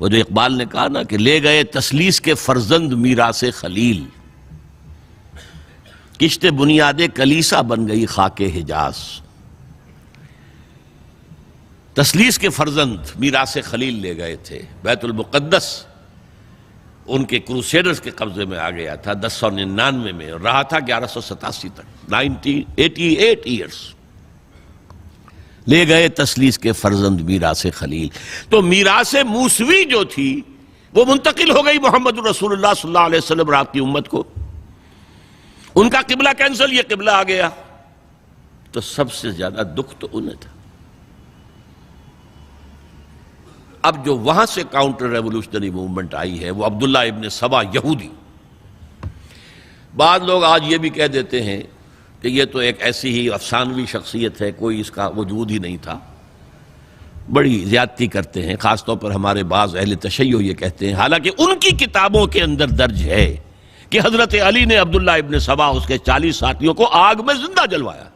وہ جو اقبال نے کہا نا کہ لے گئے تسلیس کے فرزند میراث خلیل، کشت بنیاد کلیسا بن گئی خاک حجاز۔ تسلیس کے فرزند میراث خلیل لے گئے تھے، بیت المقدس ان کے کروسیڈرز کے قبضے میں آ گیا تھا 1099 میں، اور رہا تھا 1187 تک، 88 ایئرز۔ لے گئے تسلیس کے فرزند میراث خلیل۔ تو میراث موسوی جو تھی وہ منتقل ہو گئی محمد رسول اللہ صلی اللہ علیہ وسلم رات کی امت کو، ان کا قبلہ کینسل، یہ قبلہ آ گیا۔ تو سب سے زیادہ دکھ تو انہیں تھا۔ اب جو وہاں سے کاؤنٹر ریولوشنری موومنٹ آئی ہے وہ عبداللہ ابن سبا یہودی۔ بعض لوگ آج یہ بھی کہہ دیتے ہیں کہ یہ تو ایک ایسی ہی افسانوی شخصیت ہے، کوئی اس کا وجود ہی نہیں تھا، بڑی زیادتی کرتے ہیں، خاص طور پر ہمارے بعض اہل تشیع یہ کہتے ہیں، حالانکہ ان کی کتابوں کے اندر درج ہے کہ حضرت علی نے عبداللہ ابن سبا اس کے 40 ساتھیوں کو آگ میں زندہ جلوایا۔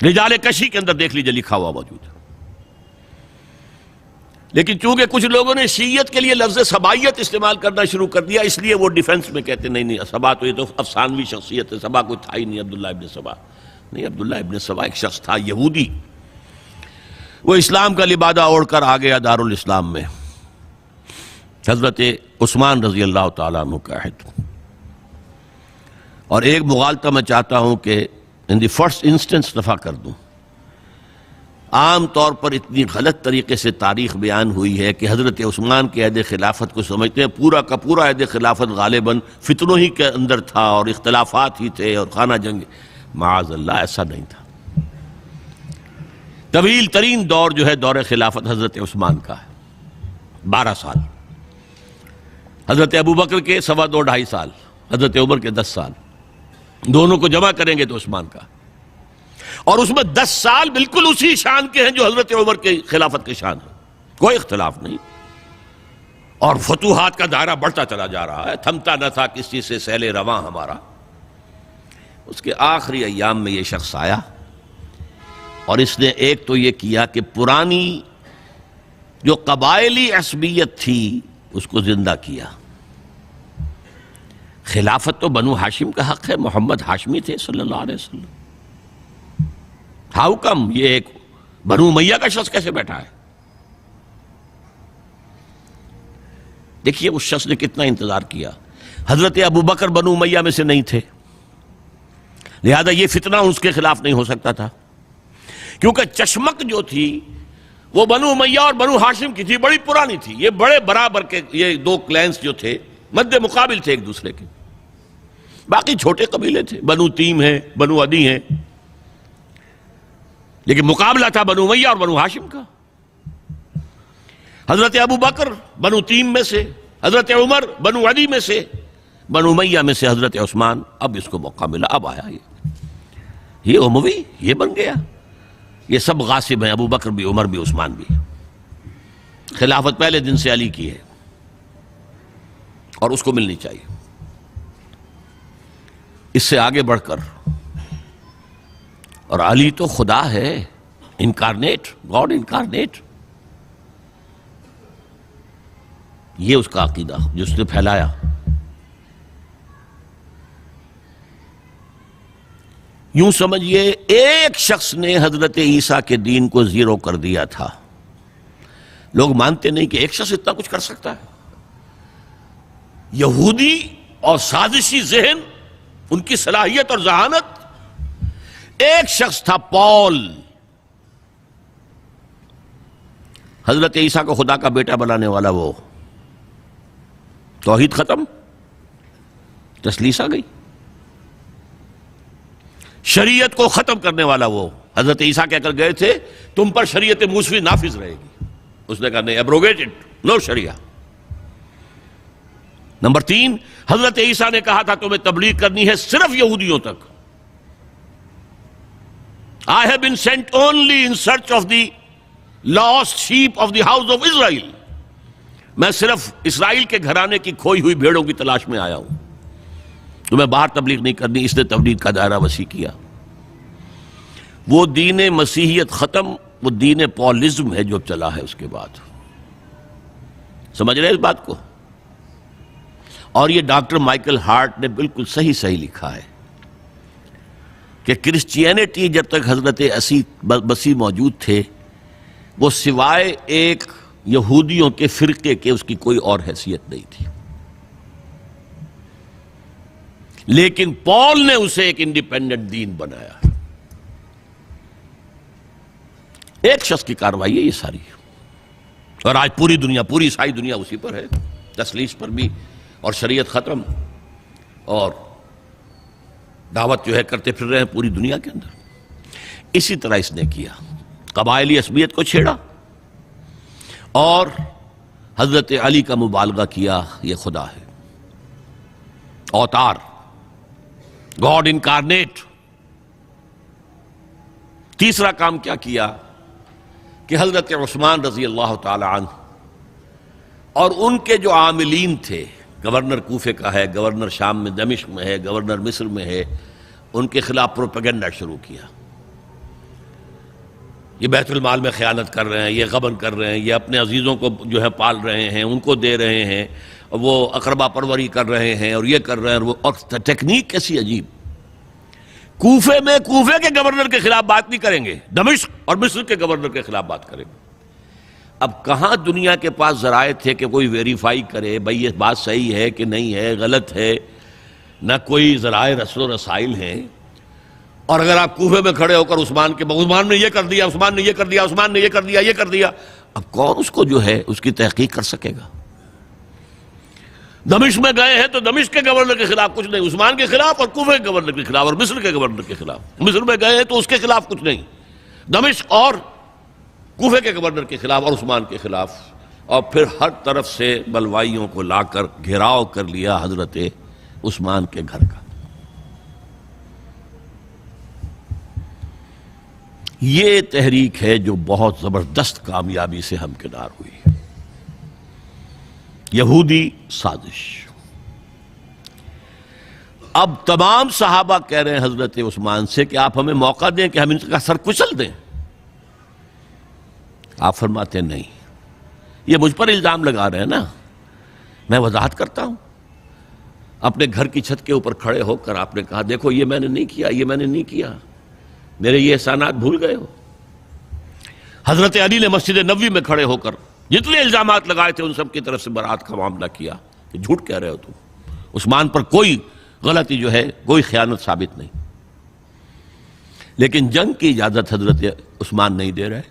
رجال کشی کے اندر دیکھ لیجیے لکھا ہوا موجود ہے۔ لیکن چونکہ کچھ لوگوں نے شیعیت کے لیے لفظ سبائیت استعمال کرنا شروع کر دیا، اس لیے وہ ڈیفنس میں کہتے ہیں نہیں سبا تو یہ تو افسانوی شخصیت ہے، سبا کوئی تھا ہی نہیں عبداللہ ابن سبا۔ نہیں، عبداللہ ابن سبا ایک شخص تھا یہودی، وہ اسلام کا لبادہ اوڑھ کر آ گیا دارالاسلام میں، حضرت عثمان رضی اللہ تعالیٰ عنہ کا عہد۔ اور ایک مغالطہ میں چاہتا ہوں کہ ان دی فرسٹ انسٹنس دفع کر دوں۔ عام طور پر اتنی غلط طریقے سے تاریخ بیان ہوئی ہے کہ حضرت عثمان کے عہد خلافت کو سمجھتے ہیں پورا کا پورا عہد خلافت غالباً فتنوں ہی کے اندر تھا اور اختلافات ہی تھے اور خانہ جنگ۔ معاذ اللہ، ایسا نہیں تھا۔ طویل ترین دور جو ہے دور خلافت حضرت عثمان کا ہے، 12 سال۔ حضرت ابوبکر کے 2.5 سال، حضرت عمر کے 10 سال، دونوں کو جمع کریں گے تو عثمان کا، اور اس میں 10 سال بالکل اسی شان کے ہیں جو حضرت عمر کے خلافت کے شان ہے، کوئی اختلاف نہیں۔ اور فتوحات کا دائرہ بڑھتا چلا جا رہا ہے، تھمتا نہ تھا کس چیز سے سیل رواں ہمارا۔ اس کے آخری ایام میں یہ شخص آیا اور اس نے ایک تو یہ کیا کہ پرانی جو قبائلی عصبیت تھی اس کو زندہ کیا۔ خلافت تو بنو ہاشم کا حق ہے، محمد ہاشمی تھے صلی اللہ علیہ وسلم۔ ہاؤ کم یہ ایک بنو امیہ کا شخص کیسے بیٹھا ہے؟ دیکھیے اس شخص نے کتنا انتظار کیا۔ حضرت ابوبکر بنو امیہ میں سے نہیں تھے، لہذا یہ فتنہ اس کے خلاف نہیں ہو سکتا تھا، کیونکہ چشمک جو تھی وہ بنو امیہ اور بنو ہاشم کی تھی، بڑی پرانی تھی۔ یہ بڑے برابر کے یہ دو کلینز جو تھے مد مقابل تھے ایک دوسرے کے، باقی چھوٹے قبیلے تھے، بنو تیم ہیں، بنو عدی ہیں، لیکن مقابلہ تھا بنو امیہ اور بنو ہاشم کا۔ حضرت ابوبکر بنو تیم میں سے، حضرت عمر بنو عدی میں سے، بنو امیہ میں سے حضرت عثمان۔ اب اس کو موقع ملا، اب آیا یہ اموی، یہ بن گیا۔ یہ سب غاصب ہیں، ابوبکر بھی، عمر بھی، عثمان بھی۔ خلافت پہلے دن سے علی کی ہے اور اس کو ملنی چاہیے۔ اس سے آگے بڑھ کر، اور علی تو خدا ہے، انکارنیٹ، گاڈ انکارنیٹ، یہ اس کا عقیدہ جو اس نے پھیلایا۔ یوں سمجھئے ایک شخص نے حضرت عیسیٰ کے دین کو زیرو کر دیا تھا۔ لوگ مانتے نہیں کہ ایک شخص اتنا کچھ کر سکتا ہے۔ یہودی اور سازشی ذہن، ان کی صلاحیت اور ذہانت۔ ایک شخص تھا پال، حضرت عیسیٰ کو خدا کا بیٹا بنانے والا، وہ توحید ختم، تسلیس آ گئی۔ شریعت کو ختم کرنے والا وہ حضرت عیسیٰ کہہ کر گئے تھے تم پر شریعت موسوی نافذ رہے گی، اس نے کہا نہیں، ایبروگیٹڈ، نو شریعہ۔ نمبر 3، حضرت عیسیٰ نے کہا تھا تمہیں تبلیغ کرنی ہے صرف یہودیوں تک۔ I have been sent only in search of the lost sheep of the house of Israel۔ میں صرف اسرائیل کے گھرانے کی کھوئی ہوئی بھیڑوں کی تلاش میں آیا ہوں، تمہیں باہر تبلیغ نہیں کرنی۔ اس نے تبلیغ کا دائرہ وسیع کیا۔ وہ دین مسیحیت ختم وہ دین پالزم ہے جو چلا ہے اس کے بعد. سمجھ رہے ہیں اس بات کو؟ اور یہ ڈاکٹر مائیکل ہارٹ نے بالکل صحیح لکھا ہے کہ کرسچینٹی جب تک حضرت مسیح موجود تھے وہ سوائے ایک یہودیوں کے فرقے کے اس کی کوئی اور حیثیت نہیں تھی. لیکن پال نے اسے ایک انڈیپینڈنٹ دین بنایا. ایک شخص کی کارروائی ہے یہ ساری، اور آج پوری دنیا، پوری عیسائی دنیا اسی پر ہے، تسلیس پر بھی، اور شریعت ختم، اور دعوت جو ہے کرتے پھر رہے ہیں پوری دنیا کے اندر. اسی طرح اس نے کیا، قبائلی عصبیت کو چھیڑا اور حضرت علی کا مبالغہ کیا یہ خدا ہے، اوتار، گاڈ انکارنیٹ. تیسرا کام کیا کیا کہ حضرت عثمان رضی اللہ تعالی عنہ اور ان کے جو عاملین تھے، گورنر کوفے کا ہے، گورنر شام میں دمشق میں ہے، گورنر مصر میں ہے، ان کے خلاف پروپیگنڈا شروع کیا. یہ بیت المال میں خیانت کر رہے ہیں، یہ غبن کر رہے ہیں، یہ اپنے عزیزوں کو جو ہے پال رہے ہیں، ان کو دے رہے ہیں، وہ اقربا پروری کر رہے ہیں، اور یہ کر رہے ہیں، اور ٹیکنیک کیسی عجیب. کوفے میں کوفے کے گورنر کے خلاف بات نہیں کریں گے، دمشق اور مصر کے گورنر کے خلاف بات کریں گے. اب کہاں دنیا کے پاس ذرائع تھے کہ کوئی ویریفائی کرے بھئی یہ بات صحیح ہے کہ نہیں ہے، غلط ہے؟ نہ کوئی ذرائع رسل و رسائل ہیں. اور اگر آپ کوفے میں کھڑے ہو کر عثمان نے یہ کر دیا، عثمان نے یہ کر دیا، عثمان نے یہ کر دیا، یہ کر دیا، اب کون اس کو جو ہے اس کی تحقیق کر سکے گا؟ دمشق میں گئے ہیں تو دمشق کے گورنر کے خلاف کچھ نہیں، عثمان کے خلاف، اور کوفے کے گورنر کے خلاف، اور مصر کے گورنر کے خلاف. مصر میں گئے ہیں تو اس کے خلاف کچھ نہیں، دمشق اور کوفے کے گورنر کے خلاف اور عثمان کے خلاف. اور پھر ہر طرف سے بلوائیوں کو لا کر گھیراؤ کر لیا حضرت عثمان کے گھر کا. یہ تحریک ہے جو بہت زبردست کامیابی سے ہمکنار ہوئی. یہودی سازش. اب تمام صحابہ کہہ رہے ہیں حضرت عثمان سے کہ آپ ہمیں موقع دیں کہ ہم ان کا سر کچل دیں. آپ فرماتے ہیں نہیں، یہ مجھ پر الزام لگا رہے ہیں نا، میں وضاحت کرتا ہوں. اپنے گھر کی چھت کے اوپر کھڑے ہو کر آپ نے کہا دیکھو یہ میں نے نہیں کیا، یہ میں نے نہیں کیا، میرے یہ احسانات بھول گئے ہو. حضرت علی نے مسجد نبوی میں کھڑے ہو کر جتنے الزامات لگائے تھے ان سب کی طرف سے برات کا معاملہ کیا کہ جھوٹ کہہ رہے ہو تم، عثمان پر کوئی غلطی جو ہے، کوئی خیانت ثابت نہیں. لیکن جنگ کی اجازت حضرت عثمان نہیں دے رہے.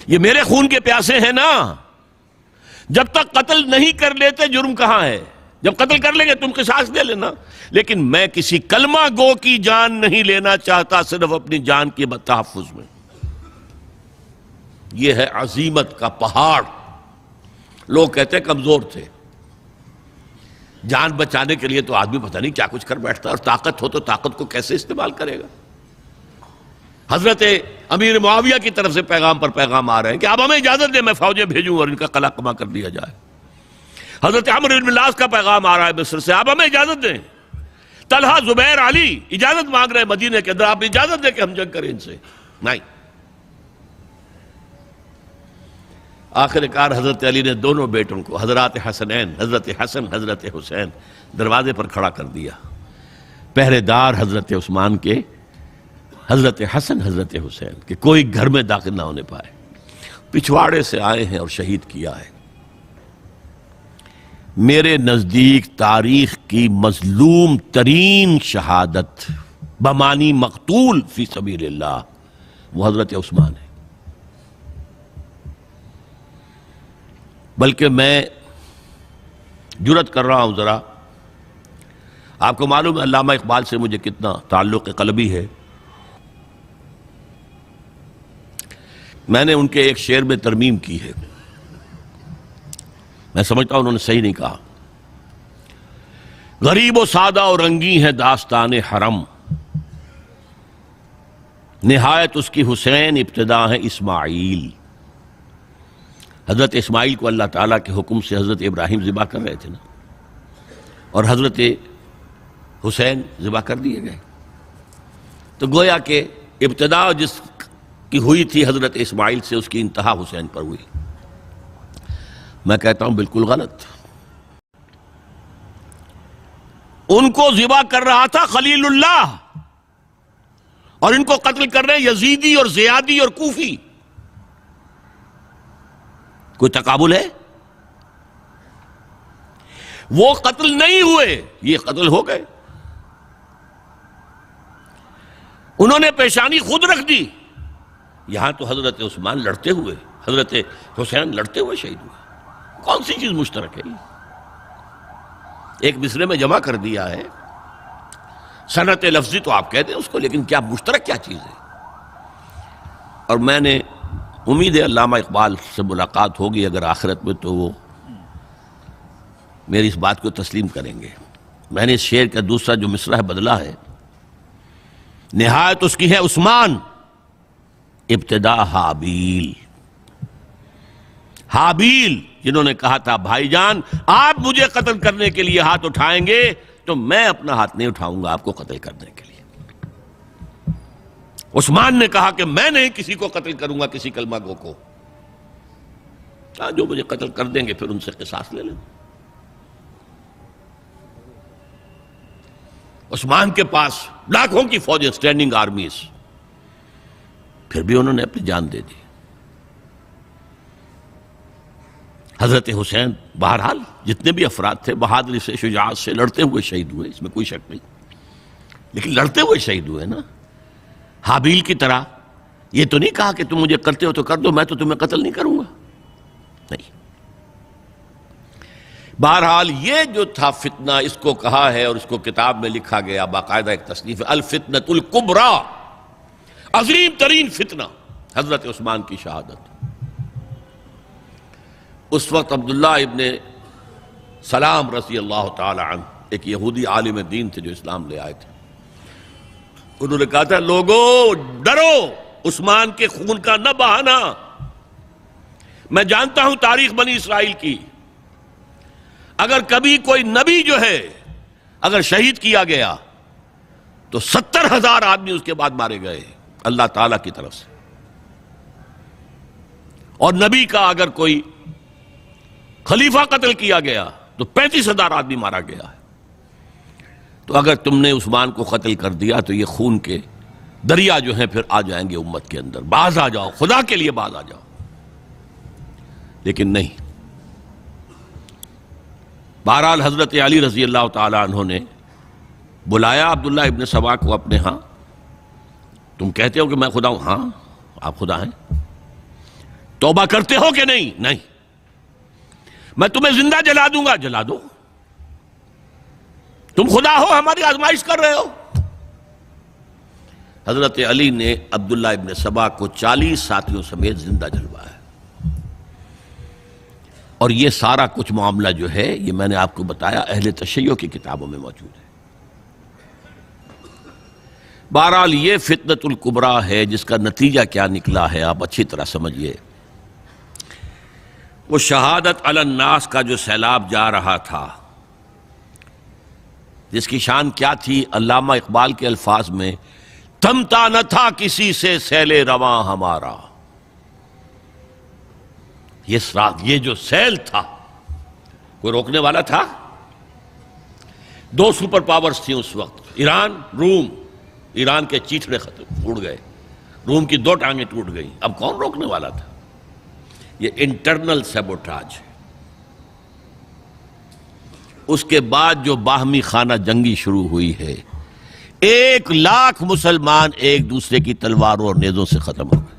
یہ میرے خون کے پیاسے ہیں نا، جب تک قتل نہیں کر لیتے جرم کہاں ہے؟ جب قتل کر لیں گے تم قصاص دے لینا. لیکن میں کسی کلمہ گو کی جان نہیں لینا چاہتا، صرف اپنی جان کے تحفظ میں. یہ ہے عزیمت کا پہاڑ. لوگ کہتے ہیں کمزور تھے. جان بچانے کے لیے تو آدمی پتہ نہیں کیا کچھ کر بیٹھتا ہے، اور طاقت ہو تو طاقت کو کیسے استعمال کرے گا. حضرت امیر معاویہ کی طرف سے پیغام پر پیغام آ رہے ہیں کہ اب ہمیں اجازت دیں میں فوجیں بھیجوں اور ان کا قلع کما کر دیا جائے. حضرت عمرو بن العاص کا پیغام آ رہا ہے مصر سے، اب ہمیں اجازت دیں. طلحہ، زبیر، علی اجازت مانگ رہے ہیں مدینے کے اندر، آپ اجازت دیں کہ ہم جنگ کریں ان سے. نہیں. آخر کار حضرت علی نے دونوں بیٹوں کو، حضرات حسنین، حضرت حسن، حضرت حسین، دروازے پر کھڑا کر دیا. پہرے دار حضرت عثمان کے، حضرت حسن، حضرت حسین کہ کوئی گھر میں داخل نہ ہونے پائے. پچھواڑے سے آئے ہیں اور شہید کیا ہے. میرے نزدیک تاریخ کی مظلوم ترین شہادت بمانی مقتول فی سبیل اللہ وہ حضرت عثمان ہے. بلکہ میں جرات کر رہا ہوں ذرا، آپ کو معلوم ہے علامہ اقبال سے مجھے کتنا تعلق قلبی ہے. میں نے ان کے ایک شعر میں ترمیم کی ہے، میں سمجھتا ہوں انہوں نے صحیح نہیں کہا. غریب و سادہ اور رنگی ہے داستان حرم، نہایت اس کی حسین ابتدا ہے اسماعیل. حضرت اسماعیل کو اللہ تعالیٰ کے حکم سے حضرت ابراہیم ذبح کر رہے تھے نا، اور حضرت حسین ذبح کر دیے گئے. تو گویا کہ ابتدا جس کی ہوئی تھی حضرت اسماعیل سے، اس کی انتہا حسین پر ہوئی۔ میں کہتا ہوں بالکل غلط۔ ان کو ذبح کر رہا تھا خلیل اللہ، اور ان کو قتل کر رہے ہیں یزیدی اور زیادی اور کوفی۔ کوئی تقابل ہے؟ وہ قتل نہیں ہوئے، یہ قتل ہو گئے۔ انہوں نے پیشانی خود رکھ دی۔ یہاں تو حضرت عثمان لڑتے ہوئے، حضرت حسین لڑتے ہوئے شہید ہوئے۔ کون سی چیز مشترک ہے؟ ایک مصرے میں جمع کر دیا ہے، صنعت لفظی تو آپ کہتے ہیں اس کو، لیکن کیا مشترک کیا چیز ہے؟ اور میں نے امید ہے علامہ اقبال سے ملاقات ہوگی اگر آخرت میں، تو وہ میری اس بات کو تسلیم کریں گے۔ میں نے اس شعر کا دوسرا جو مصرع ہے بدلا ہے، نہایت اس کی ہے عثمان، ابتدا حابیل۔ حابیل جنہوں نے کہا تھا بھائی جان آپ مجھے قتل کرنے کے لیے ہاتھ اٹھائیں گے تو میں اپنا ہاتھ نہیں اٹھاؤں گا آپ کو قتل کرنے کے لیے۔ عثمان نے کہا کہ میں نہیں کسی کو قتل کروں گا، کسی کلمہ گو کو، جو مجھے قتل کر دیں گے پھر ان سے قصاص لے لیں۔ عثمان کے پاس لاکھوں کی فوجیں، سٹینڈنگ آرمیز، پھر بھی انہوں نے اپنی جان دے دی۔ حضرت حسین بہرحال جتنے بھی افراد تھے بہادری سے، شجاعت سے لڑتے ہوئے شہید ہوئے، اس میں کوئی شک نہیں، لیکن لڑتے ہوئے شہید ہوئے نا۔ حابیل کی طرح یہ تو نہیں کہا کہ تم مجھے کرتے ہو تو کر دو، میں تو تمہیں قتل نہیں کروں گا، نہیں۔ بہرحال یہ جو تھا فتنہ، اس کو کہا ہے اور اس کو کتاب میں لکھا گیا، باقاعدہ ایک تصنیف ہے، الفتنۃ الکبریٰ، عظیم ترین فتنہ، حضرت عثمان کی شہادت۔ اس وقت عبداللہ ابن سلام رضی اللہ تعالی عنہ ایک یہودی عالم دین تھے جو اسلام لے آئے تھے، انہوں نے کہا تھا لوگو ڈرو، عثمان کے خون کا نہ بہانا۔ میں جانتا ہوں تاریخ بنی اسرائیل کی، اگر کبھی کوئی نبی جو ہے اگر شہید کیا گیا تو 70,000 آدمی اس کے بعد مارے گئے اللہ تعالیٰ کی طرف سے، اور نبی کا اگر کوئی خلیفہ قتل کیا گیا تو 35,000 آدمی مارا گیا ہے۔ تو اگر تم نے عثمان کو قتل کر دیا تو یہ خون کے دریا جو ہیں پھر آ جائیں گے امت کے اندر، باز آ جاؤ، خدا کے لیے باز آ جاؤ۔ لیکن نہیں، بہرحال حضرت علی رضی اللہ تعالی عنہ نے بلایا عبداللہ ابن سبا کو اپنے ہاں۔ تم کہتے ہو کہ میں خدا ہوں؟ ہاں آپ خدا ہیں۔ توبہ کرتے ہو کہ نہیں؟ نہیں۔ میں تمہیں زندہ جلا دوں گا، جلا دو، تم خدا ہو، ہماری آزمائش کر رہے ہو۔ حضرت علی نے عبداللہ ابن سبا کو 40 ساتھیوں سمیت زندہ جلوایا، اور یہ سارا کچھ معاملہ جو ہے یہ میں نے آپ کو بتایا اہل تشیع کی کتابوں میں موجود ہے۔ بہرحال یہ فتنۃ الکبریٰ ہے، جس کا نتیجہ کیا نکلا ہے آپ اچھی طرح سمجھیے۔ وہ شہادت علی الناس کا جو سیلاب جا رہا تھا، جس کی شان کیا تھی، علامہ اقبال کے الفاظ میں تھمتا نہ تھا کسی سے سیل رواں ہمارا۔ یہ جو سیل تھا کوئی روکنے والا تھا؟ 2 سپر پاورز تھیں اس وقت، ایران، روم۔ ایران کے چیتڑے ختم ٹوٹ گئے، روم کی 2 ٹانگیں ٹوٹ گئیں، اب کون روکنے والا تھا؟ یہ انٹرنل سیبوٹاج ہے۔ اس کے بعد جو باہمی خانہ جنگی شروع ہوئی ہے، 1 لاکھ مسلمان ایک دوسرے کی تلواروں اور نیزوں سے ختم ہو گئے۔